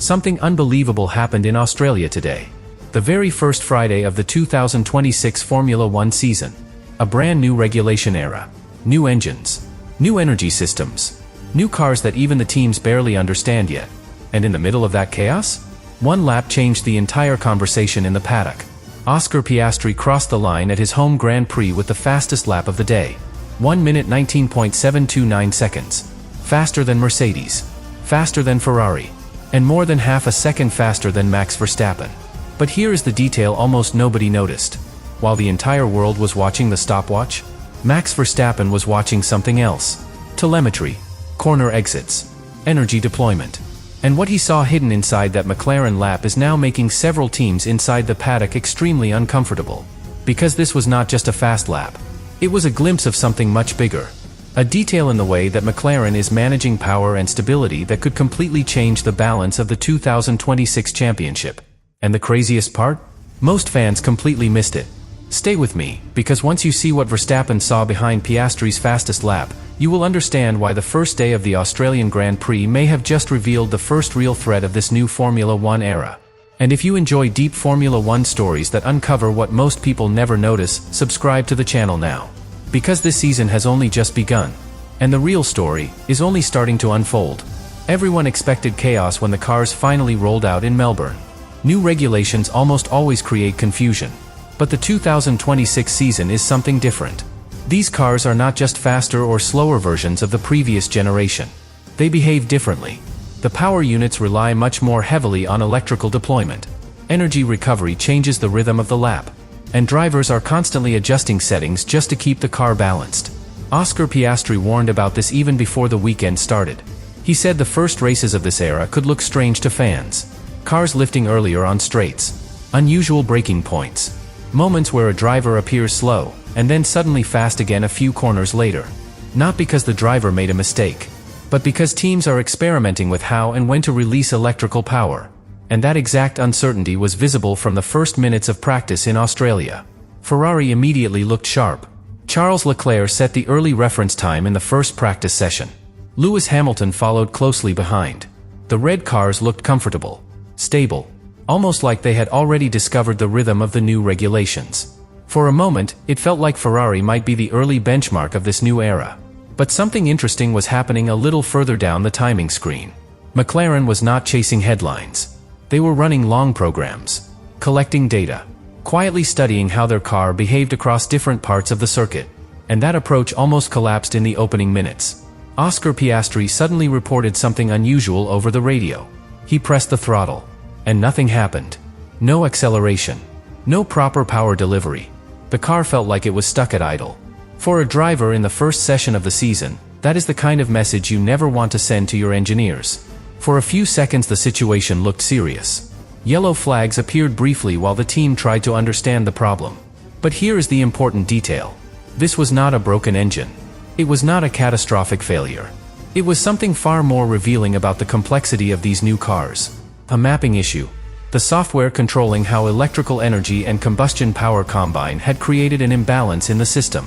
Something unbelievable happened in Australia today. The very first Friday of the 2026 Formula One season. A brand new regulation era. New engines. New energy systems. New cars that even the teams barely understand yet. And in the middle of that chaos? One lap changed the entire conversation in the paddock. Oscar Piastri crossed the line at his home Grand Prix with the fastest lap of the day. 1 minute 19.729 seconds. Faster than Mercedes. Faster than Ferrari. And more than half a second faster than Max Verstappen. But here is the detail almost nobody noticed. While the entire world was watching the stopwatch, Max Verstappen was watching something else. Telemetry. Corner exits. Energy deployment. And what he saw hidden inside that McLaren lap is now making several teams inside the paddock extremely uncomfortable. Because this was not just a fast lap. It was a glimpse of something much bigger. A detail in the way that McLaren is managing power and stability that could completely change the balance of the 2026 championship. And the craziest part? Most fans completely missed it. Stay with me, because once you see what Verstappen saw behind Piastri's fastest lap, you will understand why the first day of the Australian Grand Prix may have just revealed the first real threat of this new Formula One era. And if you enjoy deep Formula One stories that uncover what most people never notice, subscribe to the channel now. Because this season has only just begun. And the real story is only starting to unfold. Everyone expected chaos when the cars finally rolled out in Melbourne. New regulations almost always create confusion. But the 2026 season is something different. These cars are not just faster or slower versions of the previous generation. They behave differently. The power units rely much more heavily on electrical deployment. Energy recovery changes the rhythm of the lap. And drivers are constantly adjusting settings just to keep the car balanced. Oscar Piastri warned about this even before the weekend started. He said the first races of this era could look strange to fans. Cars lifting earlier on straights. Unusual braking points. Moments where a driver appears slow, and then suddenly fast again a few corners later. Not because the driver made a mistake, but because teams are experimenting with how and when to release electrical power. And that exact uncertainty was visible from the first minutes of practice in Australia. Ferrari immediately looked sharp. Charles Leclerc set the early reference time in the first practice session. Lewis Hamilton followed closely behind. The red cars looked comfortable, stable, almost like they had already discovered the rhythm of the new regulations. For a moment, it felt like Ferrari might be the early benchmark of this new era. But something interesting was happening a little further down the timing screen. McLaren was not chasing headlines. They were running long programs, collecting data, quietly studying how their car behaved across different parts of the circuit. And that approach almost collapsed in the opening minutes. Oscar Piastri suddenly reported something unusual over the radio. He pressed the throttle. And nothing happened. No acceleration. No proper power delivery. The car felt like it was stuck at idle. For a driver in the first session of the season, that is the kind of message you never want to send to your engineers. For a few seconds the situation looked serious. Yellow flags appeared briefly while the team tried to understand the problem. But here is the important detail. This was not a broken engine. It was not a catastrophic failure. It was something far more revealing about the complexity of these new cars. A mapping issue. The software controlling how electrical energy and combustion power combine had created an imbalance in the system.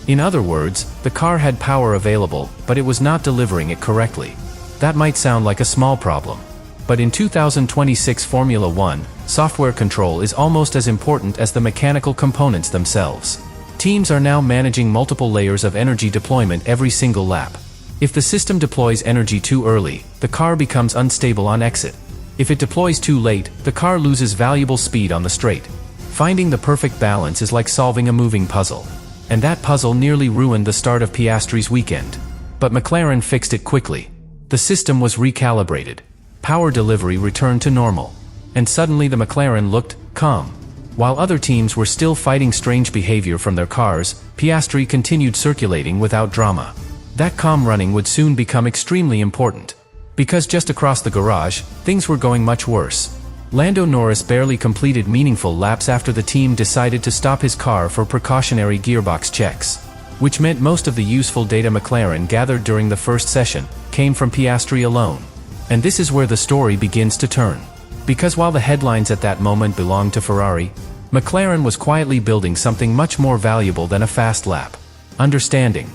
In other words, the car had power available, but it was not delivering it correctly. That might sound like a small problem. But in 2026 Formula One, software control is almost as important as the mechanical components themselves. Teams are now managing multiple layers of energy deployment every single lap. If the system deploys energy too early, the car becomes unstable on exit. If it deploys too late, the car loses valuable speed on the straight. Finding the perfect balance is like solving a moving puzzle. And that puzzle nearly ruined the start of Piastri's weekend. But McLaren fixed it quickly. The system was recalibrated. Power delivery returned to normal. And suddenly the McLaren looked calm. While other teams were still fighting strange behavior from their cars, Piastri continued circulating without drama. That calm running would soon become extremely important. Because just across the garage, things were going much worse. Lando Norris barely completed meaningful laps after the team decided to stop his car for precautionary gearbox checks. Which meant most of the useful data McLaren gathered during the first session came from Piastri alone. And this is where the story begins to turn. Because while the headlines at that moment belonged to Ferrari, McLaren was quietly building something much more valuable than a fast lap. Understanding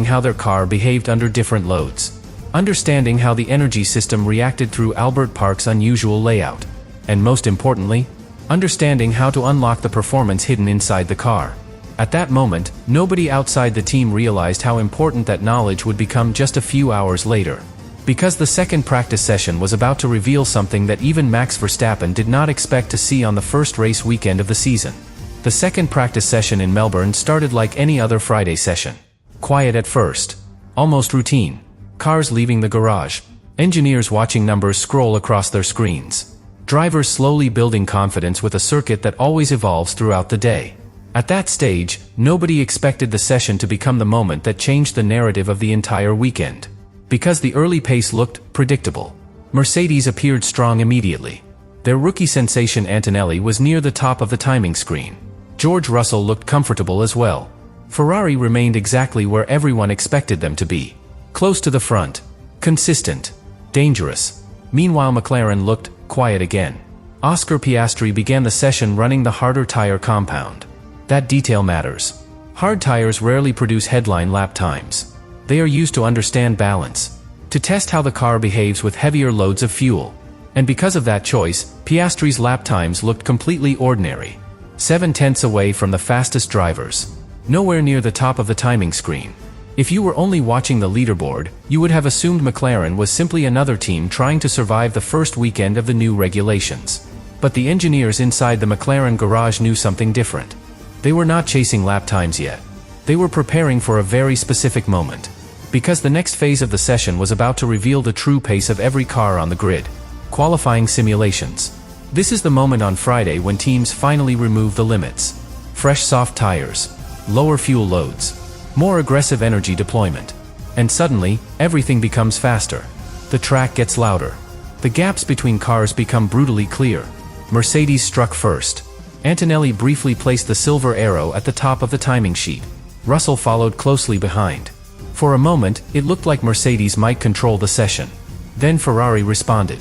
how their car behaved under different loads. understanding how the energy system reacted through Albert Park's unusual layout, and most importantly, understanding how to unlock the performance hidden inside the car. At that moment, nobody outside the team realized how important that knowledge would become just a few hours later. Because the second practice session was about to reveal something that even Max Verstappen did not expect to see on the first race weekend of the season. The second practice session in Melbourne started like any other Friday session. Quiet at first. Almost routine. Cars leaving the garage. Engineers watching numbers scroll across their screens. Drivers slowly building confidence with a circuit that always evolves throughout the day. At that stage, nobody expected the session to become the moment that changed the narrative of the entire weekend. Because the early pace looked predictable. Mercedes appeared strong immediately. Their rookie sensation Antonelli was near the top of the timing screen. George Russell looked comfortable as well. Ferrari remained exactly where everyone expected them to be. Close to the front. Consistent. Dangerous. Meanwhile McLaren looked quiet again. Oscar Piastri began the session running the harder tire compound. That detail matters. Hard tires rarely produce headline lap times. They are used to understand balance, to test how the car behaves with heavier loads of fuel. And because of that choice, Piastri's lap times looked completely ordinary. 7/10 away from the fastest drivers. Nowhere near the top of the timing screen. If you were only watching the leaderboard, you would have assumed McLaren was simply another team trying to survive the first weekend of the new regulations. But the engineers inside the McLaren garage knew something different. They were not chasing lap times yet. They were preparing for a very specific moment. Because the next phase of the session was about to reveal the true pace of every car on the grid. Qualifying simulations. This is the moment on Friday when teams finally remove the limits. Fresh soft tires. Lower fuel loads. More aggressive energy deployment. And suddenly, everything becomes faster. The track gets louder. The gaps between cars become brutally clear. Mercedes struck first. Antonelli briefly placed the silver arrow at the top of the timing sheet. Russell followed closely behind. For a moment, it looked like Mercedes might control the session. Then Ferrari responded.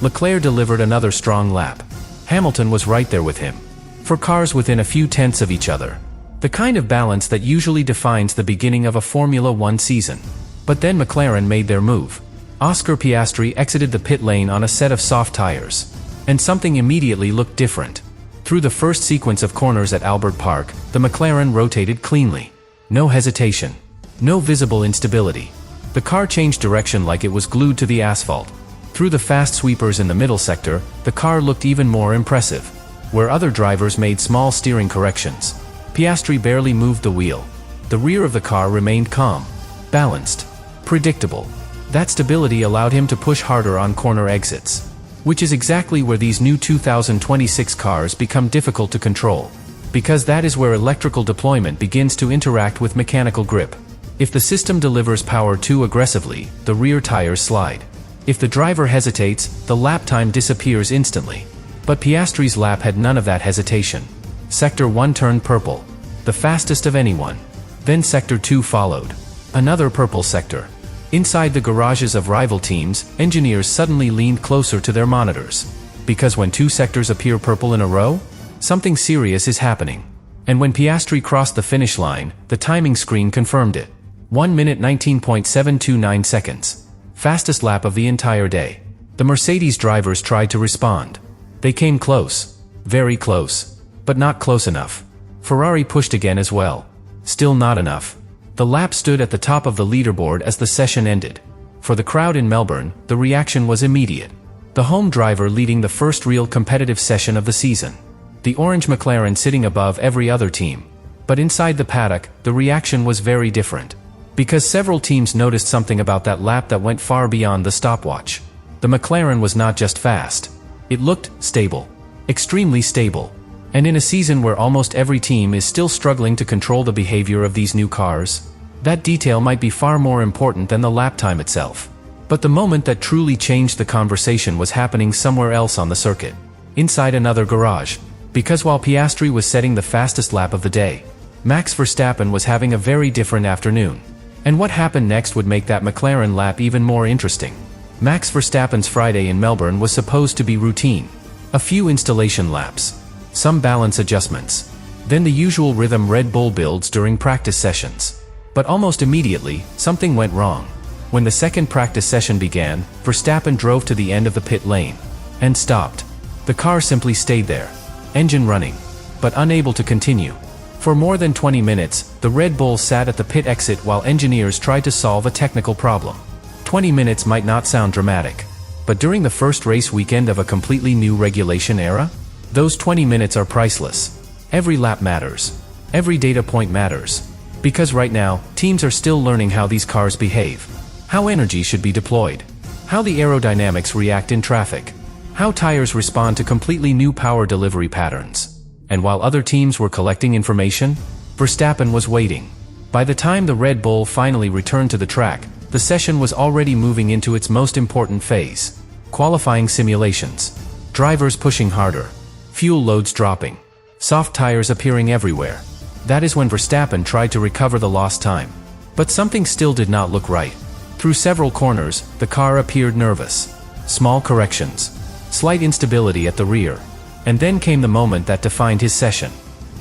Leclerc delivered another strong lap. Hamilton was right there with him. For cars within a few tenths of each other. The kind of balance that usually defines the beginning of a Formula One season. But then McLaren made their move. Oscar Piastri exited the pit lane on a set of soft tires. And something immediately looked different. Through the first sequence of corners at Albert Park, the McLaren rotated cleanly. No hesitation. No visible instability. The car changed direction like it was glued to the asphalt. Through the fast sweepers in the middle sector, the car looked even more impressive. Where other drivers made small steering corrections, Piastri barely moved the wheel. The rear of the car remained calm, balanced, predictable. That stability allowed him to push harder on corner exits. Which is exactly where these new 2026 cars become difficult to control. Because that is where electrical deployment begins to interact with mechanical grip. If the system delivers power too aggressively, the rear tires slide. If the driver hesitates, the lap time disappears instantly. But Piastri's lap had none of that hesitation. Sector 1 turned purple. The fastest of anyone. Then Sector 2 followed. Another purple sector. Inside the garages of rival teams, engineers suddenly leaned closer to their monitors. Because when two sectors appear purple in a row, something serious is happening. And when Piastri crossed the finish line, the timing screen confirmed it. 1 minute 19.729 seconds. Fastest lap of the entire day. The Mercedes drivers tried to respond. They came close. Very close. But not close enough. Ferrari pushed again as well. Still not enough. The lap stood at the top of the leaderboard as the session ended. For the crowd in Melbourne, the reaction was immediate. The home driver leading the first real competitive session of the season. The orange McLaren sitting above every other team. But inside the paddock, the reaction was very different. Because several teams noticed something about that lap that went far beyond the stopwatch. The McLaren was not just fast. It looked stable. Extremely stable. And in a season where almost every team is still struggling to control the behavior of these new cars, that detail might be far more important than the lap time itself. But the moment that truly changed the conversation was happening somewhere else on the circuit. Inside another garage. Because while Piastri was setting the fastest lap of the day, Max Verstappen was having a very different afternoon. And what happened next would make that McLaren lap even more interesting. Max Verstappen's Friday in Melbourne was supposed to be routine. A few installation laps. Some balance adjustments. Then the usual rhythm Red Bull builds during practice sessions. But almost immediately, something went wrong. When the second practice session began, Verstappen drove to the end of the pit lane and stopped. The car simply stayed there, engine running, but unable to continue. For more than 20 minutes, the Red Bull sat at the pit exit while engineers tried to solve a technical problem. 20 minutes might not sound dramatic, but during the first race weekend of a completely new regulation era, those 20 minutes are priceless. Every lap matters. Every data point matters. Because right now, teams are still learning how these cars behave, how energy should be deployed, how the aerodynamics react in traffic, how tires respond to completely new power delivery patterns. And while other teams were collecting information, Verstappen was waiting. By the time the Red Bull finally returned to the track, the session was already moving into its most important phase: qualifying simulations. Drivers pushing harder, fuel loads dropping, soft tires appearing everywhere. That is when Verstappen tried to recover the lost time. But something still did not look right. Through several corners, the car appeared nervous. Small corrections, slight instability at the rear. And then came the moment that defined his session.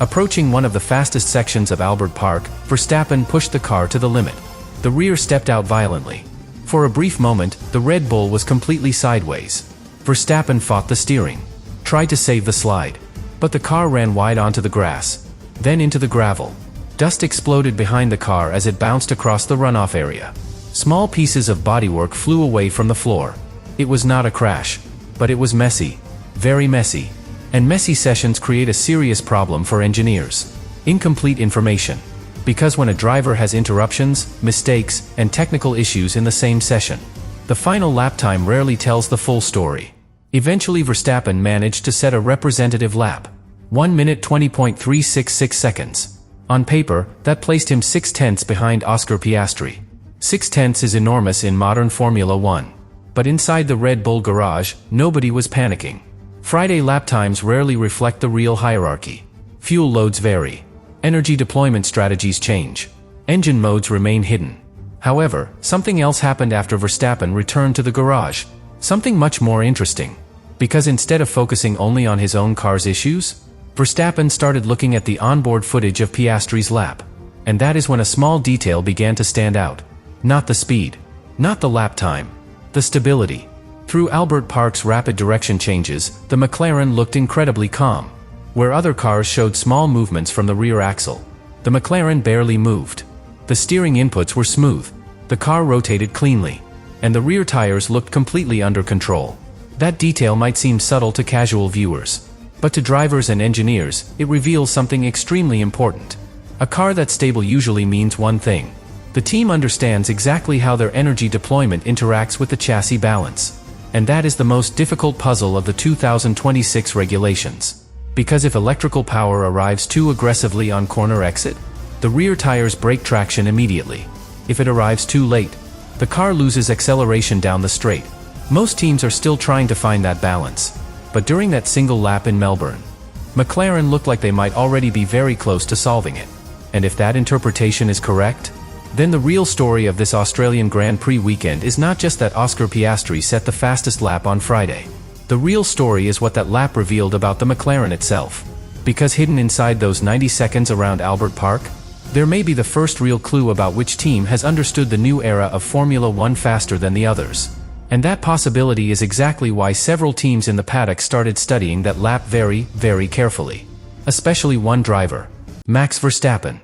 Approaching one of the fastest sections of Albert Park, Verstappen pushed the car to the limit. The rear stepped out violently. For a brief moment, the Red Bull was completely sideways. Verstappen fought the steering, tried to save the slide. But the car ran wide onto the grass, then into the gravel. Dust exploded behind the car as it bounced across the runoff area. Small pieces of bodywork flew away from the floor. It was not a crash, but it was messy, very messy. And messy sessions create a serious problem for engineers. Incomplete information. Because when a driver has interruptions, mistakes, and technical issues in the same session, the final lap time rarely tells the full story. Eventually Verstappen managed to set a representative lap. 1 minute 20.366 seconds. On paper, that placed him 6/10 behind Oscar Piastri. 6/10 is enormous in modern Formula 1. But inside the Red Bull garage, nobody was panicking. Friday lap times rarely reflect the real hierarchy. Fuel loads vary. Energy deployment strategies change. Engine modes remain hidden. However, something else happened after Verstappen returned to the garage. Something much more interesting. Because instead of focusing only on his own car's issues, Verstappen started looking at the onboard footage of Piastri's lap. And that is when a small detail began to stand out. Not the speed. Not the lap time. The stability. Through Albert Park's rapid direction changes, the McLaren looked incredibly calm. Where other cars showed small movements from the rear axle, the McLaren barely moved. The steering inputs were smooth. The car rotated cleanly. And the rear tires looked completely under control. That detail might seem subtle to casual viewers, but to drivers and engineers, it reveals something extremely important. A car that's stable usually means one thing. The team understands exactly how their energy deployment interacts with the chassis balance. And that is the most difficult puzzle of the 2026 regulations. Because if electrical power arrives too aggressively on corner exit, the rear tires break traction immediately. If it arrives too late, the car loses acceleration down the straight. Most teams are still trying to find that balance. But during that single lap in Melbourne, McLaren looked like they might already be very close to solving it. And if that interpretation is correct, then the real story of this Australian Grand Prix weekend is not just that Oscar Piastri set the fastest lap on Friday. The real story is what that lap revealed about the McLaren itself. Because hidden inside those 90 seconds around Albert Park, there may be the first real clue about which team has understood the new era of Formula 1 faster than the others. And that possibility is exactly why several teams in the paddock started studying that lap very, very carefully. Especially one driver, Max Verstappen.